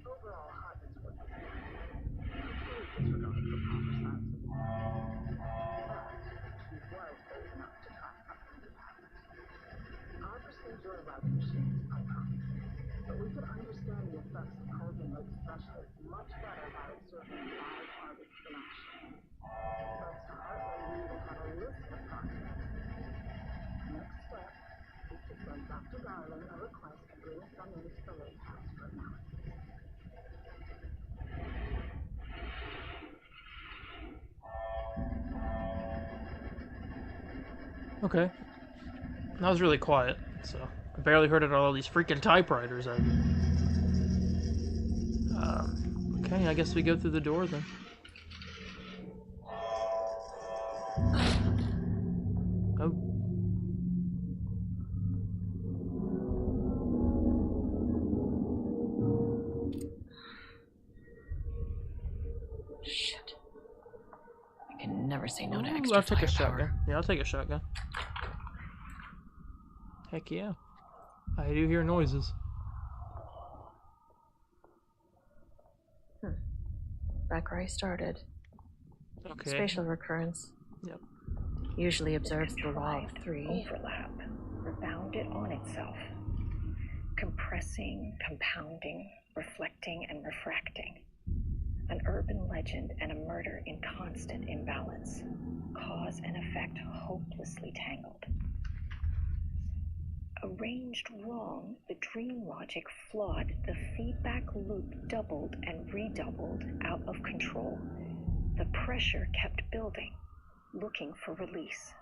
Overall, Hartman's work was complete disregard for proper science of the law. But he was brave enough to try something new habit. Our procedural writing machines are complicated, but we could understand the effects of Cauldron Lake's threshold much better by observing live artists in action. Thanks to Hartman, we even have a list of projects. Next step is to send Dr. filing a request to bring some into the lake house for analysis. Okay. That was really quiet, so I barely heard it all these freaking typewriters. Okay, I guess we go through the door then. Oh. Shit. I can never say no to Ooh, extra I'll take a firepower. shotgun. Yeah, I'll take a shotgun. Heck yeah. I do hear noises. Back where I started. Okay. Spatial recurrence. Yep. Usually observes the law of three. Overlap, rebound it on itself. Compressing, compounding, reflecting, and refracting. An urban legend and a murder in constant imbalance. Cause and effect hopelessly tangled. Arranged wrong, the dream logic flawed, the feedback loop doubled and redoubled, out of control. The pressure kept building, looking for release.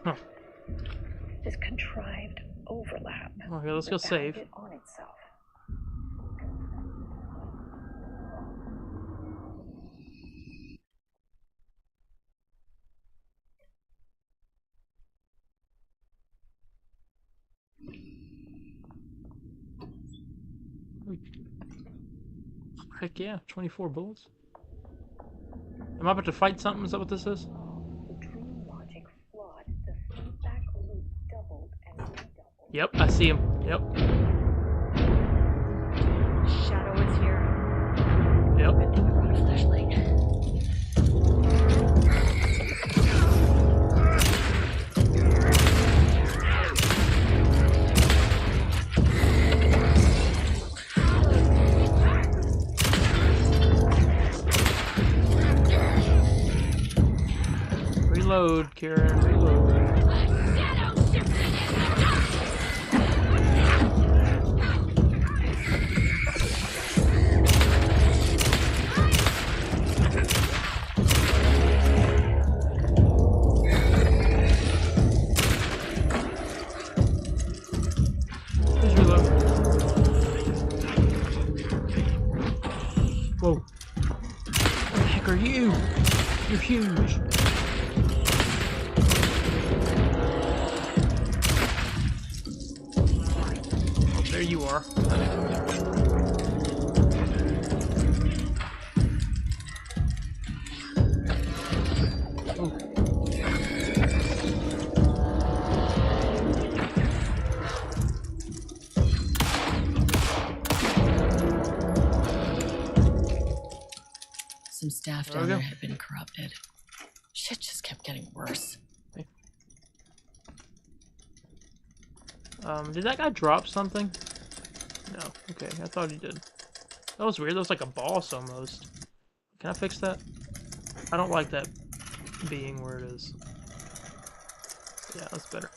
Huh. This contrived overlap. Okay, let's go save. It on itself. Heck yeah, 24 bullets. Am I about to fight something? Is that what this is? The dream logic flawed, the feedback loop doubled and redoubled. Yep, I see him. Yep. Shadow is here. Yep. Good thing I brought a flashlight. Reload, Karen, reload. Please reload. Whoa. What the heck are you? You're huge. There you are. Oh. Some staff There we down there go. had been corrupted. Shit just kept getting worse. Did that guy drop something? No. Okay, I thought he did. That was weird. That was like a boss almost. Can I fix that? I don't like that being where it is. Yeah, that's better.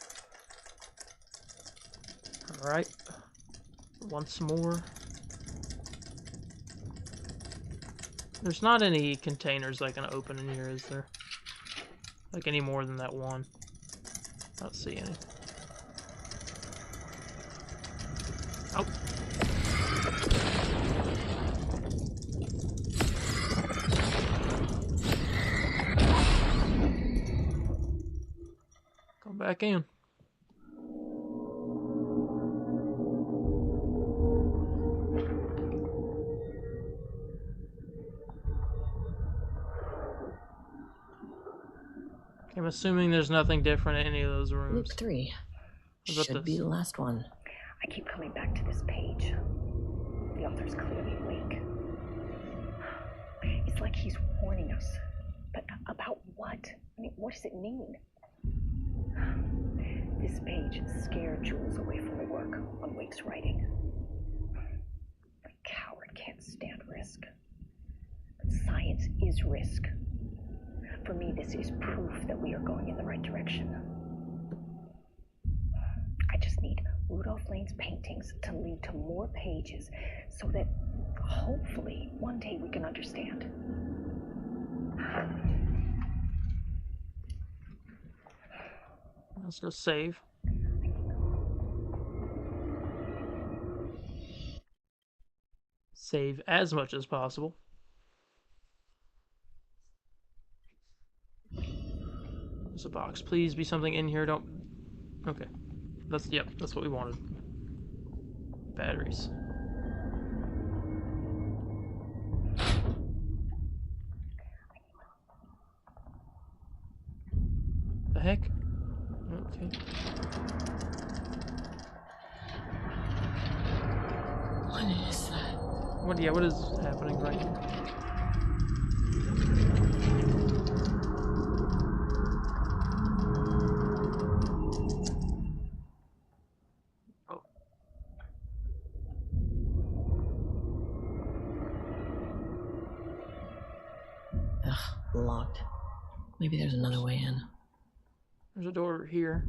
Alright. Once more. There's not any containers I can open in here, is there? Like any more than that one. I don't see any. Oh. Come back in. I'm assuming there's nothing different in any of those rooms. Loop 3. What about Should be this? the last one. I keep coming back to this page. The author's clearly awake. It's like he's warning us. But about what? I mean, what does it mean? This page scared Jules away from the work on Wake's writing. A coward can't stand risk. But science is risk. For me, this is proof that we are going in the right direction. I just need Rudolph Lane's paintings to lead to more pages so that hopefully one day we can understand. Let's go save. Save as much as possible. There's a box. Please be something in here. Don't. Okay. That's what we wanted. Batteries. The heck? Okay. What is that? What is happening right here? Oh. Ugh, locked. Maybe there's another way in. There's a door here.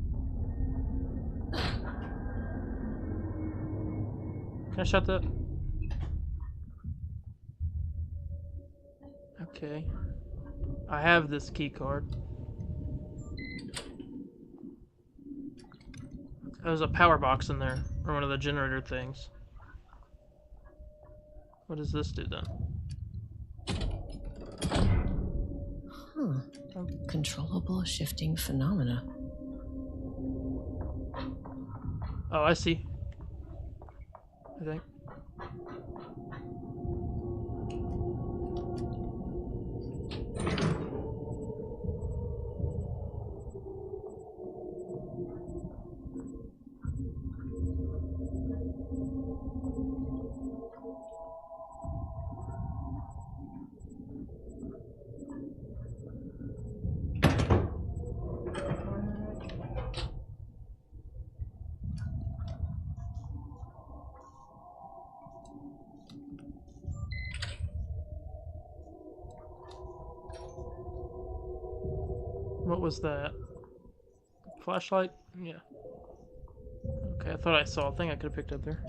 Can I shut that? Okay. I have this key card. There's a power box in there, or one of the generator things. What does this do then? Controllable shifting phenomena. Oh, I see. I think. What was that? Flashlight? Yeah. Okay, I thought I saw a thing I could have picked up there.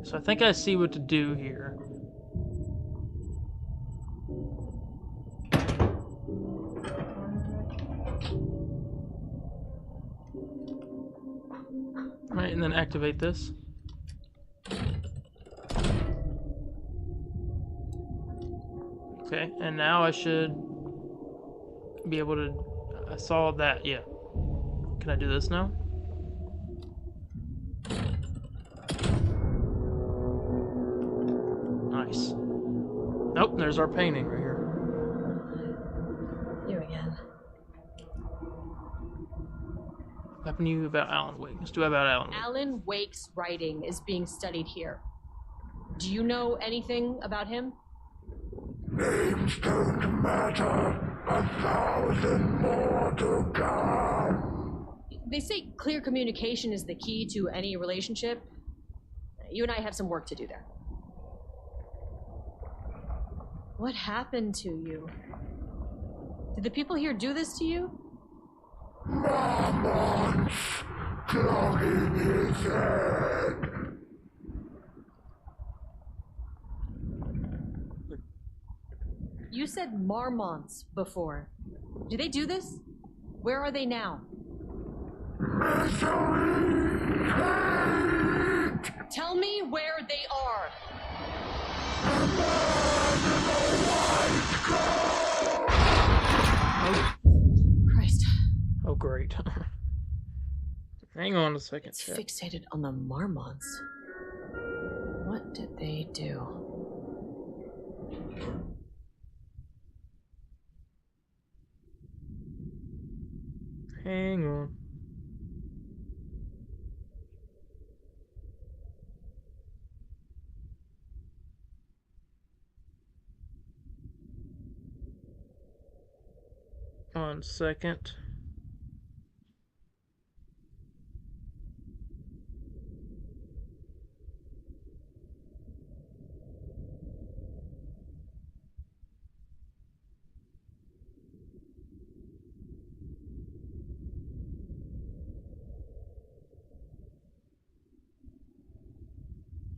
So I think I see what to do here. Right, and then activate this. Okay, and now I should be able to... I saw that, yeah. Can I do this now? Nice. Nope, there's our painting right here. You again. What happened to you about Alan Wake? Let's do about Alan Wake. Alan Wake's writing is being studied here. Do you know anything about him? Names don't matter. 1,000 more to come. They say clear communication is the key to any relationship. You and I have some work to do there. What happened to you? Did the people here do this to you? Marmots clogging his head. You said marmots before. Do they do this? Where are they now? Misery, hate. Tell me where they are. Christ. Oh, great. Hang on a second. It's fixated on the marmots. What did they do? Hang on. 1 second.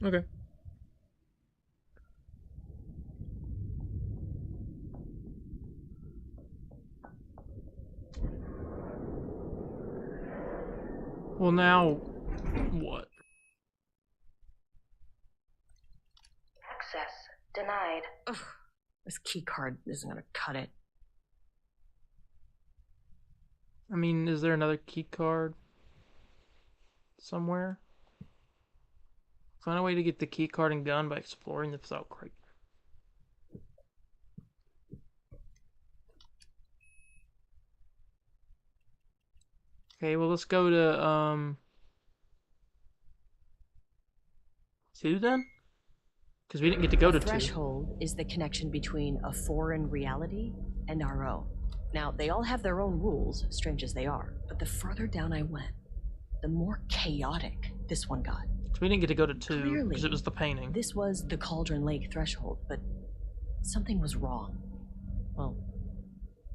Okay. Well, now what? Access denied. Ugh, this key card isn't gonna cut it. I mean, is there another key card somewhere? Find a way to get the key card and gun by exploring the South Crate. Okay, well, let's go to 2 then? Because we didn't get to go to 2. Threshold is the connection between a foreign reality and our own. Now, they all have their own rules, strange as they are, but the further down I went, the more chaotic this one got. So we didn't get to go to 2 Clearly, because it was the painting. This was the Cauldron Lake threshold, but something was wrong. Well,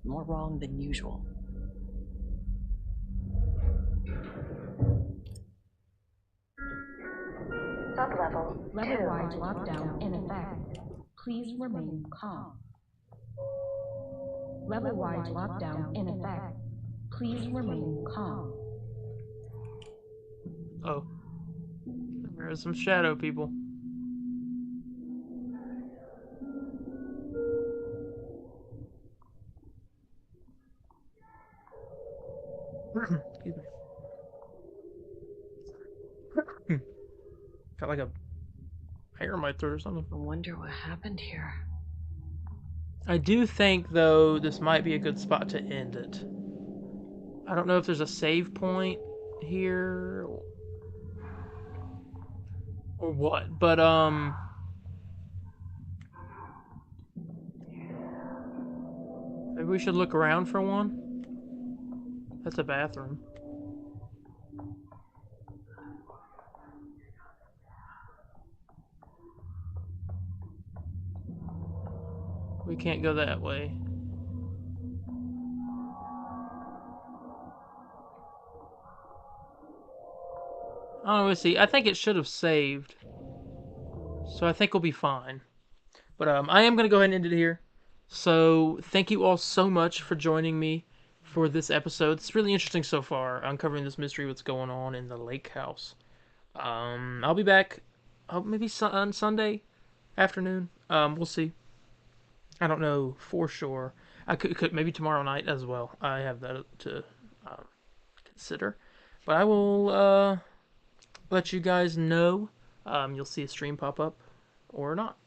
more wrong than usual. Sublevel Level-wide lockdown in effect. Please remain calm. Level-wide lockdown in effect. Please remain calm. Oh. There is some shadow people. Excuse me. Got like a hair in my throat or something. I wonder what happened here. I do think, though, this might be a good spot to end it. I don't know if there's a save point here or what, but maybe we should look around for one. That's a bathroom. We can't go that way. I don't know, let's see. I think it should have saved. So I think we'll be fine. But I am going to go ahead and end it here. So thank you all so much for joining me for this episode. It's really interesting so far, uncovering this mystery, what's going on in the lake house. I'll be back maybe on Sunday afternoon. We'll see. I don't know for sure. I could maybe tomorrow night as well. I have that to consider. But I will let you guys know. You'll see a stream pop up or not.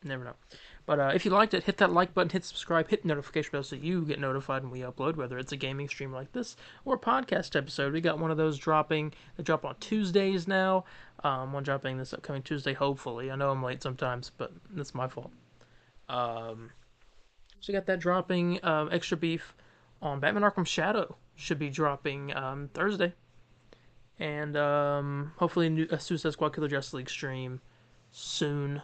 Never know. But if you liked it, hit that like button, hit subscribe, hit the notification bell so you get notified when we upload, whether it's a gaming stream like this or a podcast episode. We got one of those dropping. They drop on Tuesdays now. One dropping this upcoming Tuesday, hopefully. I know I'm late sometimes, but that's my fault. So you got that dropping. Extra beef on Batman Arkham Shadow should be dropping Thursday. And hopefully a Suicide Squad Killer Justice League stream soon.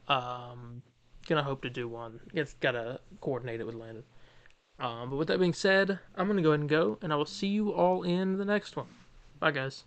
Gonna hope to do one. It's gotta coordinate it with Landon. But with that being said, I'm gonna go ahead and go, and I will see you all in the next one. Bye, guys.